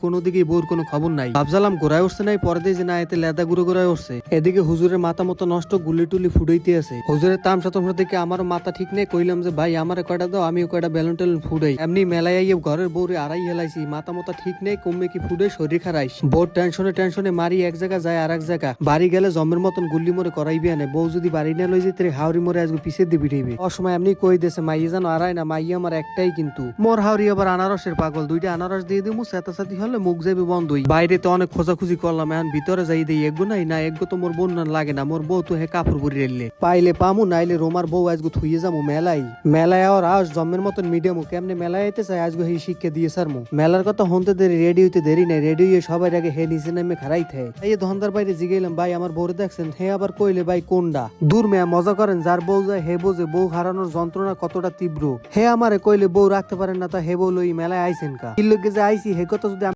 কোনো দিকে বউর কোনো খবর নাই। ভাবছিলাম ঘোরায় উঠছে নাই, পরে দিয়ে যে না এতে লেদা গুঁড়ো ঘোরায় উঠছে। এদিকে হুজুরের মাথা মতো নষ্ট, গুলি টুলি ফুটাইতে আছে। হুজুরের তামসা তামসা দেখে আমারও মাথা ঠিক নেই। কইলাম যে ভাই আমারে কয়টা দাও, আমিও কয়টা বেলুন টেলুন ফুটাই। এমনি মেলায় আইয়ে ঘরের বউরে আড়াই হেলাইছি, মাথা মতো ঠিক নেই, কমে কি ফুটে শরীর খারাইস। বউ টেনশনে মারি এক জায়গা যায় আর এক জায়গা। বাড়ি গেলে জমের মতন গুল্লি মরে করাইবি আনে। বউ যদি বাড়ি না লই যেতে হাওড়ি মরে আজকে পিছিয়ে দিবি ঠেবি। অসময় এমনি কই দেছে মাইয়ে যেন আড়াই না, মাইয়া আমার একটাই কিন্তু। মোর হাওড়ি আবার আনারসের পাগল, দুইটা আনারস দিয়ে দিমু, চেতাচাতি হলে মুখ যাবে বন্ধই। বাইরে তো অনেক খোঁজাখুঁজি করলাম, এখন ভিতরে যাই দেই এগো নাই না এগো তো মোর বোন লাগে না। মোর বউ তো হে কাপড় পরি রেললে পাইলে পামু, নাইলে রোমার বউ আজকে থুইয়ে যামু মেলায় আর আস জম্মের মতন মিডিয়ামু। কেমনে মেলায় আইতে চাই আজকে হে শিক্ষা দিয়ে সারমু। মেলার কথা হনতে দেরি, রেডি হইতে দেরি নাই। রেডি হয়ে সবাই আগে হে নিচে নামে খারাই থাকে। এই ধন্দার বাইরে জিগাইলাম ভাই আমার বউরে দেখছেন? হে আবার কইলে ভাই কোনডা? দূর মেয়া মজা করেন, যার বউ যায় হে বোঝে বউ হারানোর যন্ত্রণা কতটা তীব্র। হে আমারে কইলে বউ রাখতে পারেন না, তা হে বউ লই মেলায় আইছেন কা? কি লগে যে আইছি হে কথা যদি